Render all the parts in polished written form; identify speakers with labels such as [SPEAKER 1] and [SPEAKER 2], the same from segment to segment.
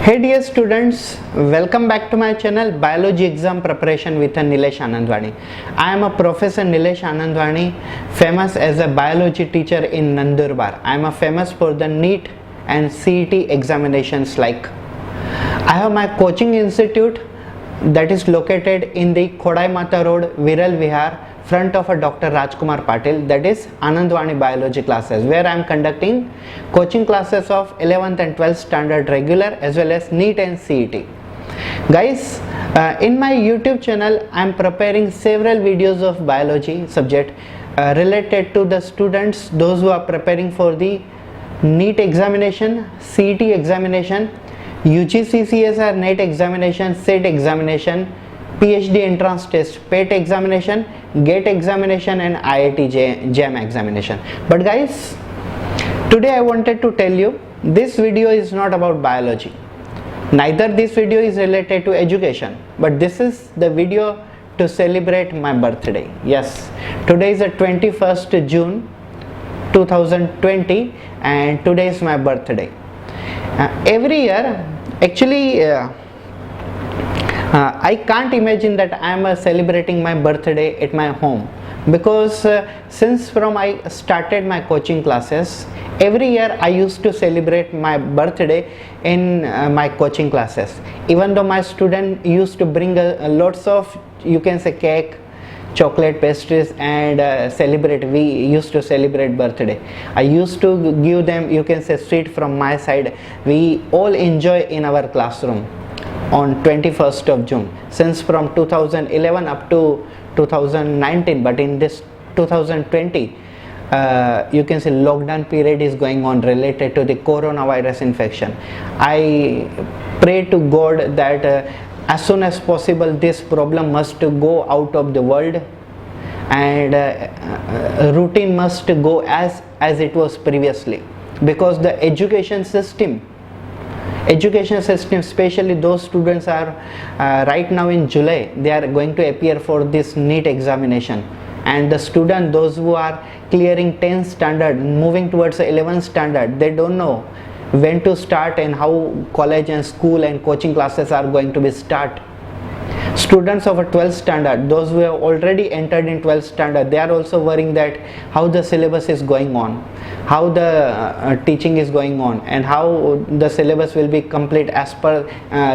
[SPEAKER 1] Hey dear students, welcome back to my channel Biology Exam Preparation with Nilesh Anandwani. I am a Professor Nilesh Anandwani, famous as a biology teacher in Nandurbar. I am famous for the NEET and CET examinations like. I have my coaching institute that is located in the Khodai Mata Road, Viral Vihar, front of a Dr. Rajkumar Patil, that is Anandwani Biology classes, where I am conducting coaching classes of 11th and 12th standard regular as well as NEET and CET. Guys, in my YouTube channel I am preparing several videos of biology subject related to the students, those who are preparing for the NEET examination, CET examination, UGC CSR NET examination, SET examination, PhD entrance test, PET examination, GATE examination and IIT JAM examination. But guys, today I wanted to tell you this video is not about biology. Neither this video is related to education, but this is the video to celebrate my birthday. Yes, today is the 21st June 2020 and today is my birthday. Every year, actually, I can't imagine that I am celebrating my birthday at my home, because since from I started my coaching classes, every year I used to celebrate my birthday in my coaching classes. Even though my student used to bring lots of, you can say, cake, chocolate, pastries and celebrate. We used to celebrate birthday. I used to give them, you can say, sweet from my side. We all enjoy in our classroom on 21st of June, since from 2011 up to 2019, but in this 2020 you can say lockdown period is going on related to the coronavirus infection. I pray to God that as soon as possible this problem must go out of the world and routine must go as it was previously, because the education system, especially those students are right now in July, they are going to appear for this NEET examination, and the student, those who are clearing 10th standard moving towards the 11th standard, they don't know when to start and how college and school and coaching classes are going to be start. Students of a 12th standard, those who have already entered in 12th standard, they are also worrying that how the syllabus is going on, how the teaching is going on, and how the syllabus will be complete as per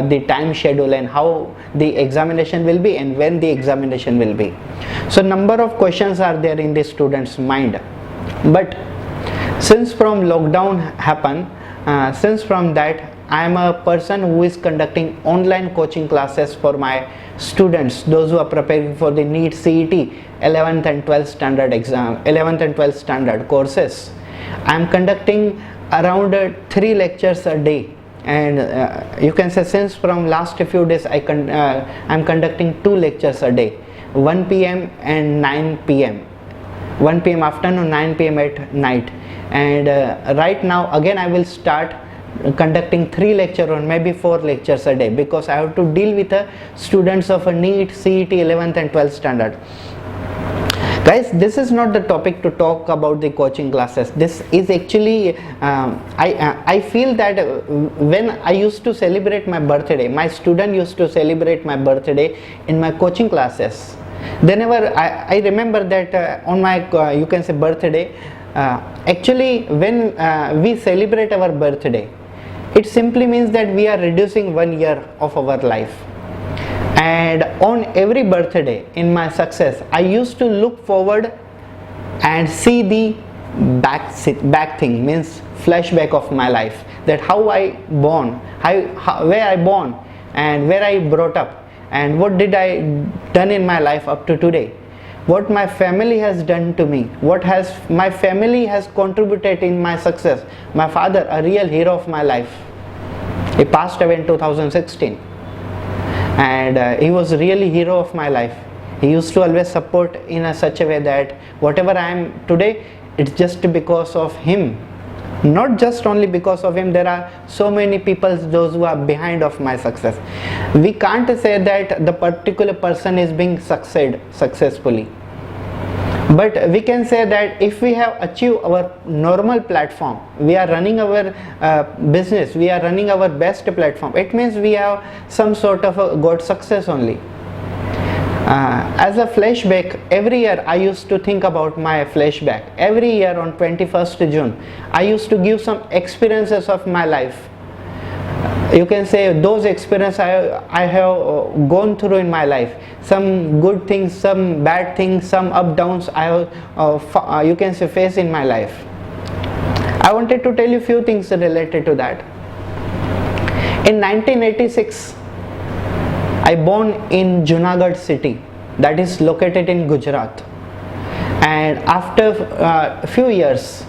[SPEAKER 1] the time schedule, and how the examination will be and when the examination will be. So number of questions are there in the students' mind. But since from lockdown happened, since from that I am a person who is conducting online coaching classes for my students, those who are preparing for the NEET CET 11th and 12th standard exam, 11th and 12th standard courses. I am conducting around 3 lectures a day, and you can say since from last few days I am conducting 2 lectures a day, 1 p.m. and 9 p.m. 1 p.m. afternoon, 9 p.m. at night, and right now again I will start conducting 3 lectures or maybe 4 lectures a day, because I have to deal with the students of a NEET, CET 11th and 12th standard. Guys, this is not the topic to talk about the coaching classes. This is actually I feel that when I used to celebrate my birthday, my student used to celebrate my birthday in my coaching classes. I remember that on my you can say birthday, actually when we celebrate our birthday, it simply means that we are reducing 1 year of our life. And on every birthday in my success, I used to look forward and see the back thing, means flashback of my life, that how I born, where I born and where I brought up, and what did I done in my life up to today, what my family has done to me, what has my family has contributed in my success. My father, a real hero of my life, he passed away in 2016, and he was really hero of my life. He used to always support in such a way that whatever I am today, it's just because of him. Not just only because of him, there are so many people, those who are behind of my success. We can't say that the particular person is being succeeded successfully. But we can say that if we have achieved our normal platform, we are running our business, we are running our best platform, it means we have some sort of a good success only. As a flashback, every year I used to think about my flashback. Every year on 21st June, I used to give some experiences of my life. You can say those experiences I have gone through in my life. Some good things, some bad things, some up downs I have, you can say, faced in my life. I wanted to tell you few things related to that. In 1986, I born in Junagadh city, that is located in Gujarat, and after a few years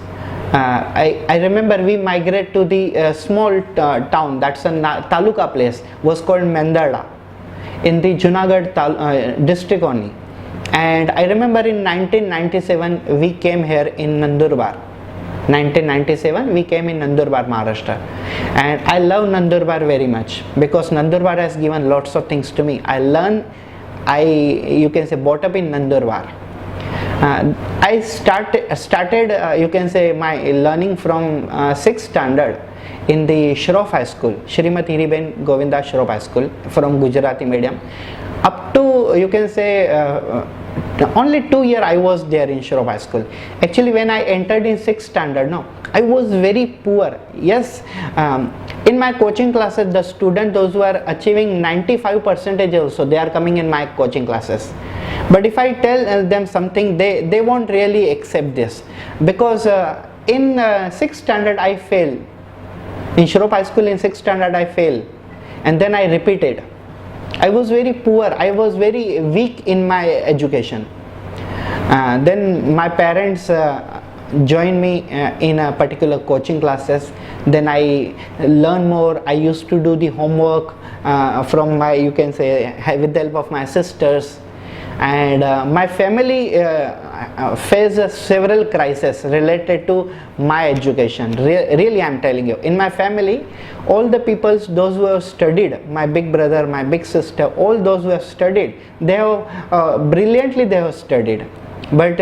[SPEAKER 1] I remember we migrated to the small town, that's a taluka place, was called Mendarda in the Junagadh district only. And I remember in 1997 we came here in Nandurbar. 1997 we came in Nandurbar, Maharashtra, and I love Nandurbar very much because Nandurbar has given lots of things to me. You can say, brought up in Nandurbar. I started you can say my learning from 6th standard in the Shroff High School, Shrimati Hiriben Govinda Shroff High School, from Gujarati medium, up to, you can say, only 2 years I was there in Shroff High School. Actually, when I entered in 6th standard, no, I was very poor. Yes, in my coaching classes, the students, those who are achieving 95% also, they are coming in my coaching classes. But if I tell them something, they won't really accept this, because in 6th standard I failed. In Shroff High School in 6th standard I failed, and then I repeated. I was very poor, I was very weak in my education. Then my parents joined me in a particular coaching classes. Then I learned more. I used to do the homework from my, you can say, with the help of my sisters. And my family faced several crises related to my education. Really, I'm telling you, in my family, all the people, those who have studied, my big brother, my big sister, all those who have studied, they have brilliantly they have studied. But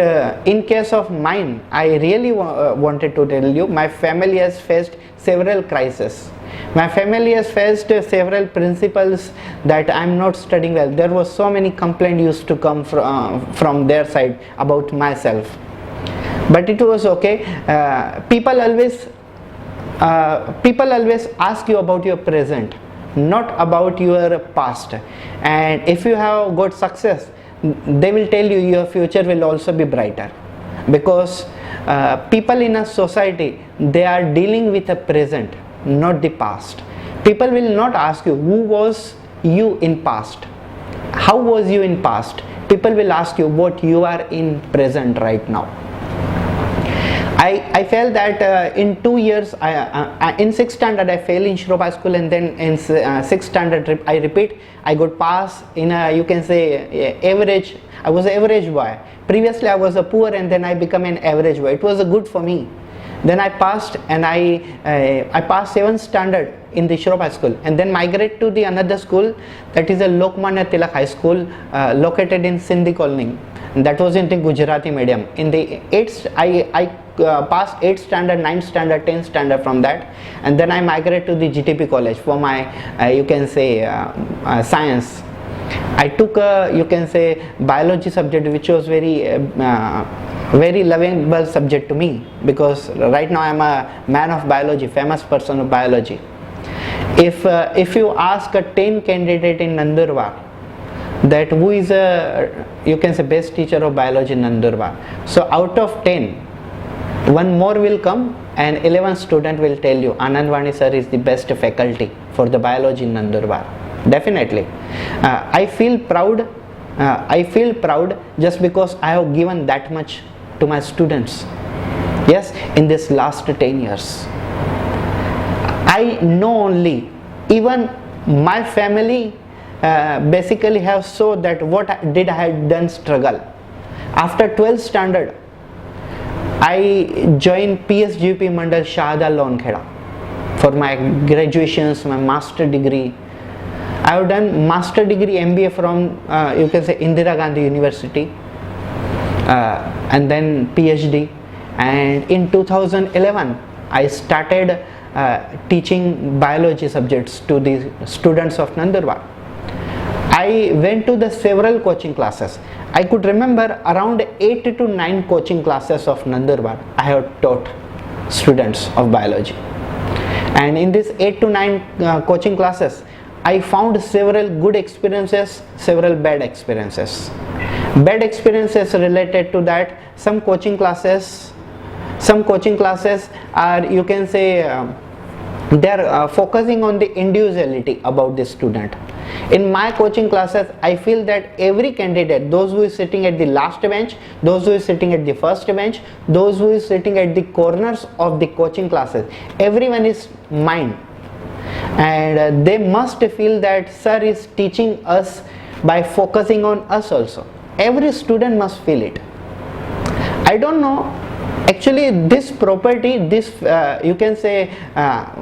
[SPEAKER 1] in case of mine, I really wanted to tell you, my family has faced several crises. My family has faced several principles that I am not studying well. There was so many complaints used to come from their side about myself. But it was okay. People always ask you about your present, not about your past. And if you have got success, they will tell you your future will also be brighter, because people in a society, they are dealing with the present, not the past. People will not ask you who was you in past, how was you in past. People will ask you what you are in present right now. I felt that in 2 years, in 6th standard I failed in Shroff High School, and then in 6th standard I repeat, I got pass in a, you can say, average. I was an average boy. Previously I was a poor, and then I become an average boy. It was good for me. Then I passed, and I passed 7th standard in the Shroff High School, and then migrate to the another school, that is a Lokmanya Tilak High School, located in Sindhi Colony. That was in the Gujarati medium. In the 8th, I passed 8th standard, 9th standard, 10th standard from that, and then I migrated to the GTP college for my, you can say, science. I took a, you can say, biology subject, which was very lovable subject to me, because right now I am a man of biology, famous person of biology. If you ask a 10 candidate in Nandurbar that who is a, you can say, best teacher of biology in Nandurbar, so out of 10, one more will come, and 11 student will tell you Anandwani sir is the best faculty for the biology in Nandurbar. Definitely, I feel proud. I feel proud just because I have given that much to my students. Yes, in this last 10 years, I know only, even my family basically have saw that what did I had done struggle. After 12th standard, I joined PSGP Mandal Shahada Lonkheda for my graduations, my master degree. I have done master degree MBA from, you can say, Indira Gandhi University. and then PhD, and in 2011 I started teaching biology subjects to the students of Nandurbar. I went to the several coaching classes. I could remember around 8 to 9 coaching classes of Nandurbar I have taught students of biology. And in these 8 to 9 coaching classes, I found several good experiences, several bad experiences. Bad experiences related to that, some coaching classes are, you can say, they are focusing on the individuality about the student. In my coaching classes, I feel that every candidate, those who is sitting at the last bench, those who is sitting at the first bench, those who is sitting at the corners of the coaching classes, everyone is mine, and they must feel that sir is teaching us by focusing on us also. Every student must feel it. I don't know, actually this property, this you can say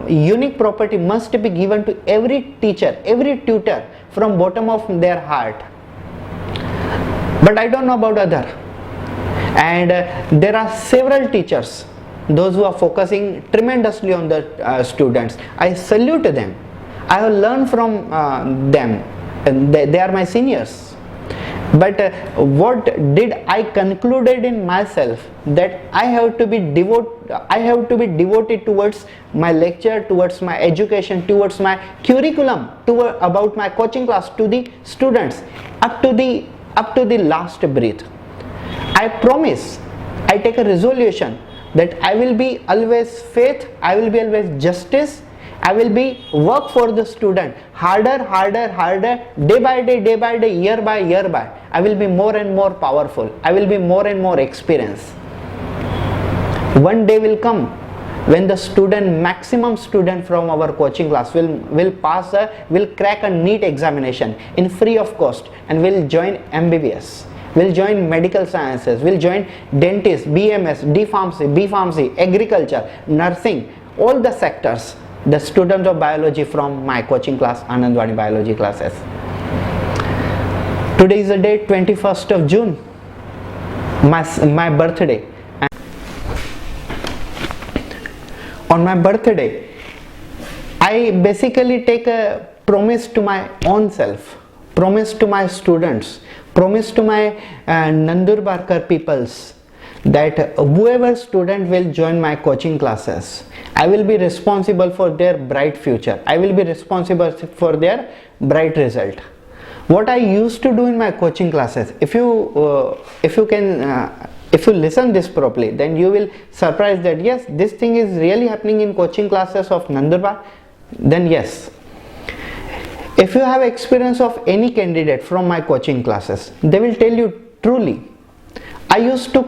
[SPEAKER 1] unique property must be given to every teacher, every tutor from bottom of their heart. But I don't know about other. And there are several teachers, those who are focusing tremendously on the students. I salute them. I have learned from them. They are my seniors. But what did I concluded in myself, that I have to be devoted towards my lecture, towards my education, towards my curriculum, about my coaching class, to the students up to the last breath. I promise, I take a resolution that I will be always faith, I will be always justice, I will be work for the student harder, day by day, year by year. I will be more and more powerful. I will be more and more experienced. One day will come when the maximum student from our coaching class will crack a NEET examination in free of cost and will join MBBS. Will join medical sciences, will join dentist, BMS, D Pharmacy, B Pharmacy, agriculture, nursing, all the sectors. The students of biology from my coaching class, Anandwani biology classes. Today is the date 21st of June, my birthday. And on my birthday, I basically take a promise to my own self, promise to my students, promise to my Nandurbarkar peoples, that whoever student will join my coaching classes, I will be responsible for their bright future. I will be responsible for their bright result. What I used to do in my coaching classes, if you listen this properly, then you will surprise that yes, this thing is really happening in coaching classes of Nandurbar. Then yes, if you have experience of any candidate from my coaching classes, they will tell you truly, I used to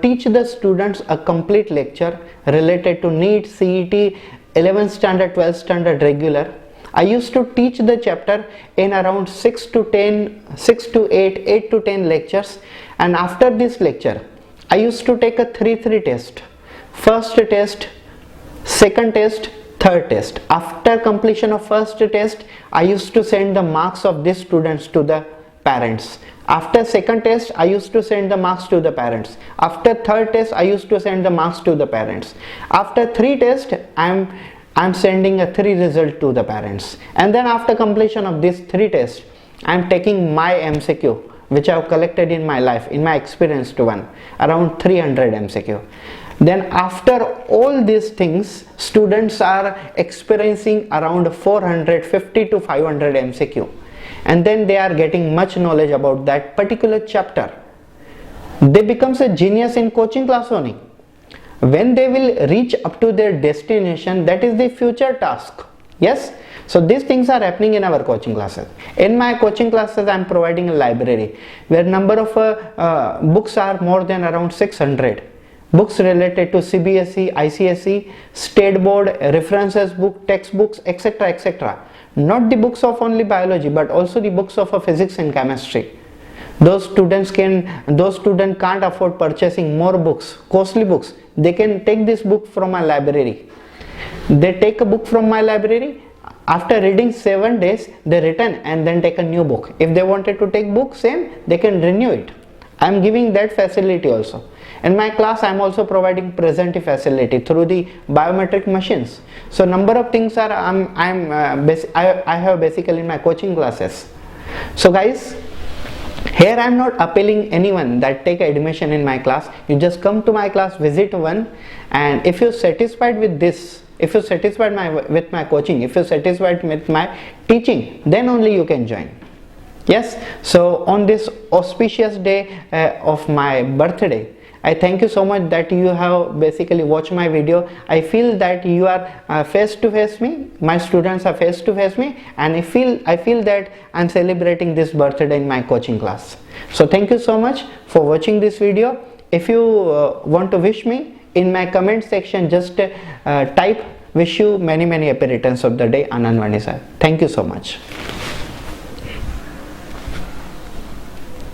[SPEAKER 1] teach the students a complete lecture related to NEET, CET, 11th standard, 12th standard regular. I used to teach the chapter in around 6 to 8 to 10 lectures, and after this lecture I used to take a 3 test. First test, second test, third test. After completion of first test, I used to send the marks of these students to the parents. After second test, I used to send the marks to the parents. After third test, I used to send the marks to the parents. After 3 tests, I'm sending a 3 result to the parents. And then after completion of these 3 tests, I'm taking my MCQ, which I have collected in my life, in my experience to one, around 300 MCQ. Then after all these things, students are experiencing around 450 to 500 MCQ. And then they are getting much knowledge about that particular chapter. They becomes a genius in coaching class only. When they will reach up to their destination, that is the future task. Yes, so these things are happening in our coaching classes. In my coaching classes, I am providing a library where number of books are more than around 600 books related to CBSE, ICSE, state board, references book, textbooks, etc., etc. Not the books of only biology, but also the books of physics and chemistry. Those students can't afford purchasing more books, costly books. They can take this book from my library. They take a book from my library. After reading 7 days, they return and then take a new book. If they wanted to take book same, they can renew it. I am giving that facility also. In my class, I am also providing present facility through the biometric machines. So number of things are I have basically in my coaching classes. So guys, here I am not appealing anyone that take admission in my class. You just come to my class, visit one, and if you're satisfied with this, if you're satisfied with my coaching, if you're satisfied with my teaching, then only you can join. Yes, so on this auspicious day of my birthday, I thank you so much that you have basically watched my video. I feel that you are face to face me, my students are face to face me, and I feel that I'm celebrating this birthday in my coaching class. So thank you so much for watching this video. If you want to wish me, in my comment section just type wish you many happy returns of the day, Anand Vani sir. Thank you so much.